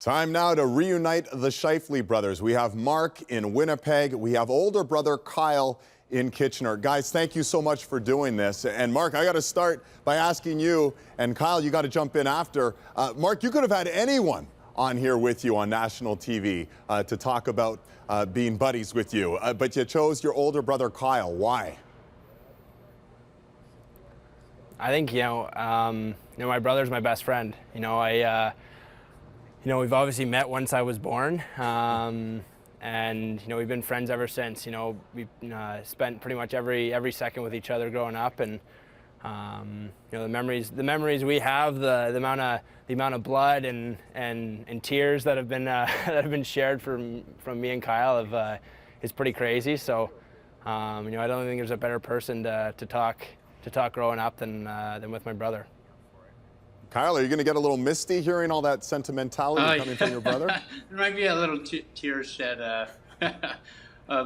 Time now to reunite the Scheifele brothers. We have Mark in Winnipeg. We have older brother Kyle in Kitchener. Guys, thank you so much for doing this. And Mark, I got to start by asking you, and Kyle, you got to jump in after. Mark, you could have had anyone on here with you on national TV to talk about being buddies with you, but you chose your older brother Kyle. Why? I think my brother's my best friend. We've obviously met once I was born, and we've been friends ever since. We've spent pretty much every second with each other growing up, and the memories we have, the amount of blood and tears that have been shared from me and Kyle is pretty crazy. So I don't think there's a better person to talk growing up than with my brother. Kyle, are you going to get a little misty hearing all that sentimentality coming from your brother? There might be a little tears shed of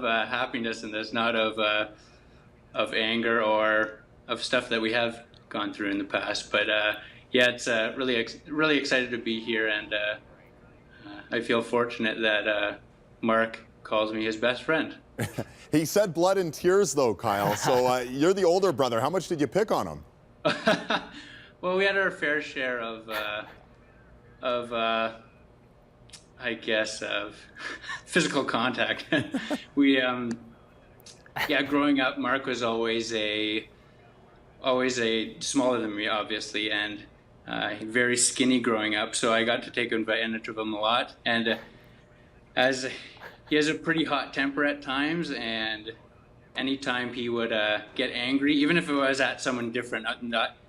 happiness in this, not of anger or of stuff that we have gone through in the past. But yeah, it's really excited to be here, and I feel fortunate that Mark calls me his best friend. He said blood and tears, though, Kyle. So you're the older brother. How much did you pick on him? Well, we had our fair share of I guess, of physical contact. We, growing up, Mark was always smaller than me, obviously, and very skinny growing up. So I got to take advantage of him a lot. And as he has a pretty hot temper at times, and anytime he would get angry, even if it was at someone different,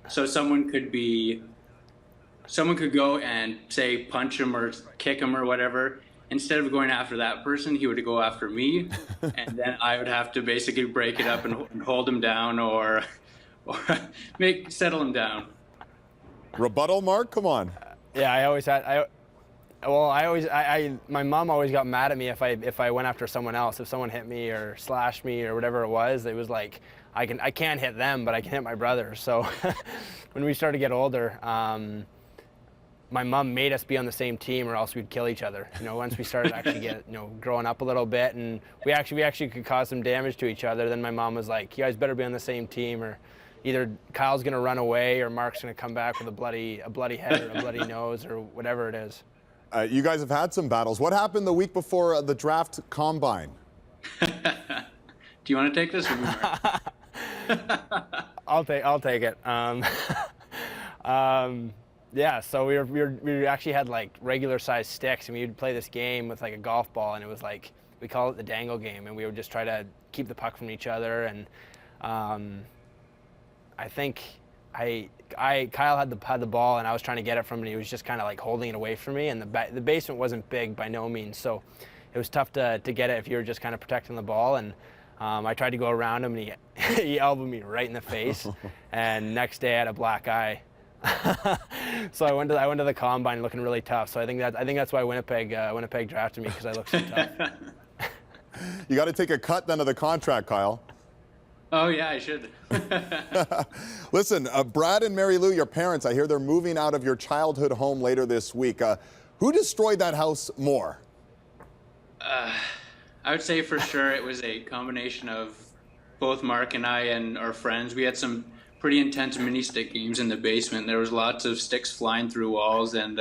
so someone could go and say punch him or kick him or whatever. Instead of going after that person, he would go after me, and then I would have to basically break it up and hold him down or settle him down. Rebuttal, Mark? Come on. Yeah, my mom always got mad at me if I went after someone else. If someone hit me or slashed me or whatever it was like I can't hit them, but I can hit my brother. So when we started to get older, my mom made us be on the same team or else we'd kill each other. Once we started actually growing up a little bit, and we actually could cause some damage to each other, then my mom was like, you guys better be on the same team, or either Kyle's gonna run away or Mark's gonna come back with a bloody head or a bloody nose or whatever it is. You guys have had some battles. What happened the week before the draft combine? Do you want to take this? Or I'll take it. Yeah, so we actually had like regular sized sticks, and we would play this game with like a golf ball, and it was like, we call it the dangle game, and we would just try to keep the puck from each other. And I think Kyle had the ball, and I was trying to get it from him, and he was just kind of like holding it away from me, and the basement wasn't big by no means, so it was tough to get it if you were just kind of protecting the ball. And I tried to go around him, and he elbowed me right in the face, and next day I had a black eye. So I went to the combine looking really tough. So I think that's why Winnipeg drafted me, because I look so tough. You got to take a cut then of the contract, Kyle. Oh yeah, I should. Listen, Brad and Mary Lou, your parents, I hear they're moving out of your childhood home later this week. Who destroyed that house more? I would say for sure it was a combination of both Mark and I and our friends. We had some pretty intense mini stick games in the basement. There was lots of sticks flying through walls and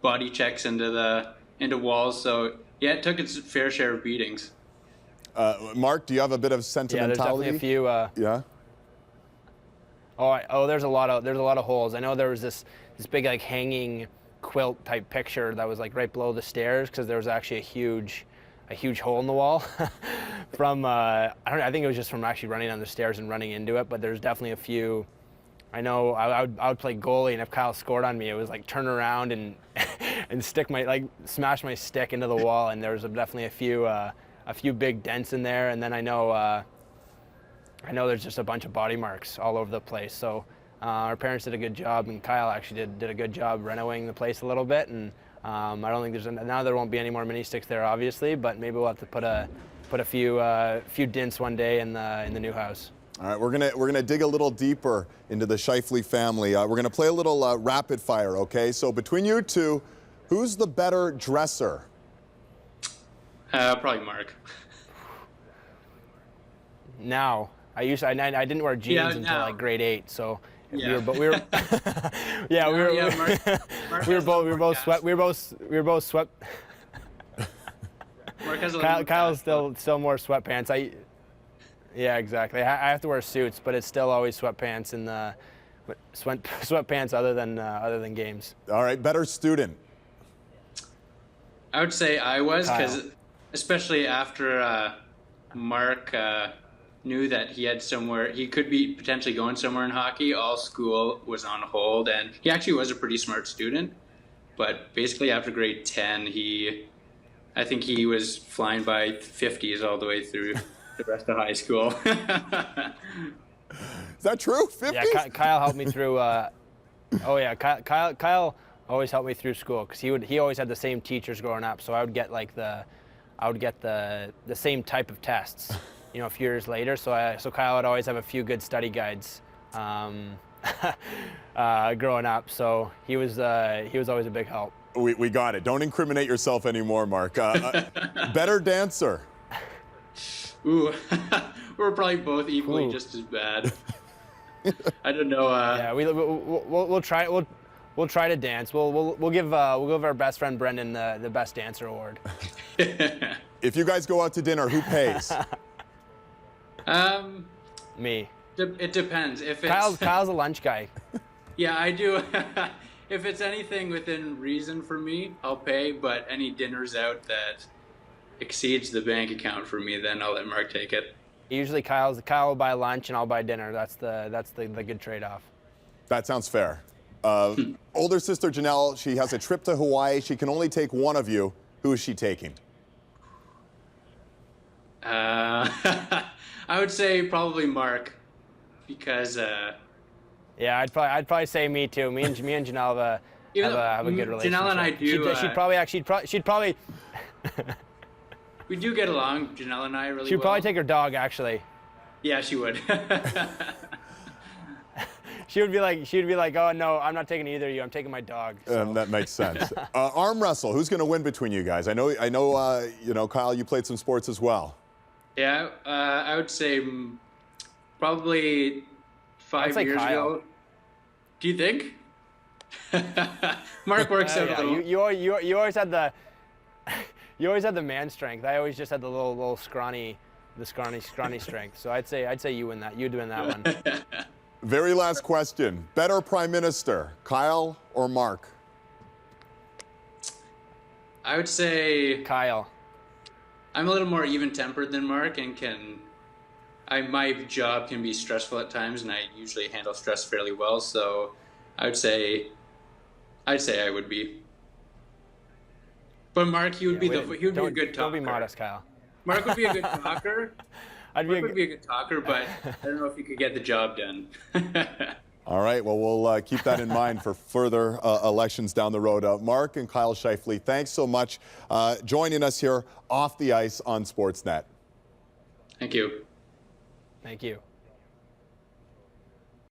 body checks into walls. So yeah, it took its fair share of beatings. Mark, do you have a bit of sentimentality? Yeah, there's definitely a few. Yeah. There's a lot of holes. I know there was this big like hanging quilt type picture that was like right below the stairs, because there was actually a huge hole in the wall from I think it was just from actually running down the stairs and running into it. But there's definitely a few. I know I would play goalie, and if Kyle scored on me, it was like turn around and smash my stick into the wall, and there was definitely a few big dents in there. And then I know there's just a bunch of body marks all over the place. So our parents did a good job, and Kyle actually did a good job renovating the place a little bit. And I don't think now there won't be any more mini sticks there, obviously, but maybe we'll have to put a few dints one day in the new house. All right, we're gonna dig a little deeper into the Scheifele family. We're gonna play a little rapid fire, okay? So between you two, Who's the better dresser? Probably Mark. Now, I didn't wear jeans until now. like grade 8, so Yeah. we were yeah, we were Mark we were has a little more both cash. swept. We were both swept. Mark has a little more Kyle's cash, still more sweatpants. Yeah, exactly. I have to wear suits, but it's still always sweatpants and sweatpants other than games. All right, better student. I would say I was, because Kyle. especially after Mark knew that he had somewhere, he could be potentially going somewhere in hockey, all school was on hold, and he actually was a pretty smart student. But basically after grade 10, I think he was flying by 50s all the way through the rest of high school. Is that true? 50? Yeah, Kyle helped me through. Oh yeah, Kyle always helped me through school because he always had the same teachers growing up, so I would get the same type of tests, a few years later. So Kyle would always have a few good study guides growing up. So he was always a big help. We got it. Don't incriminate yourself anymore, Mark. Better dancer. Ooh, we're probably both equally just as bad. I don't know. Yeah, we'll try. We'll try to dance. We'll give our best friend Brendan the best dancer award. If you guys go out to dinner, who pays? Me. It depends. If it's Kyle's a lunch guy. Yeah, I do. If it's anything within reason for me, I'll pay. But any dinners out that exceeds the bank account for me, then I'll let Mark take it. Usually Kyle will buy lunch and I'll buy dinner. That's the good trade-off. That sounds fair. Older sister Janelle, she has a trip to Hawaii. She can only take one of you. Who is she taking? I would say probably Mark, because Yeah, I'd probably say me too. Me and Janelle have a good relationship. Janelle and I do. She'd probably we do get along. Janelle and I really. She'd well. probably take her dog actually. Yeah, she would. She would be like, oh no, I'm not taking either of you. I'm taking my dog. So. That makes sense. Arm wrestle. Who's going to win between you guys? I know. Kyle, you played some sports as well. Yeah, I would say probably 5 years Kyle. ago. Do you think? Mark works out a little. You always had the man strength. I always just had the little scrawny strength. So I'd say you win that. You'd win that one. Very last question. Better prime minister, Kyle or Mark? I would say Kyle. I'm a little more even-tempered than Mark, and my job can be stressful at times, and I usually handle stress fairly well. So I'd say I would be. But Mark, he would be a good talker. Don't be modest, Kyle. Mark would be a good talker. Mark would be a good talker, but I don't know if he could get the job done. All right, well, we'll keep that in mind for further elections down the road. Mark and Kyle Scheifele, thanks so much joining us here off the ice on Sportsnet. Thank you. Thank you.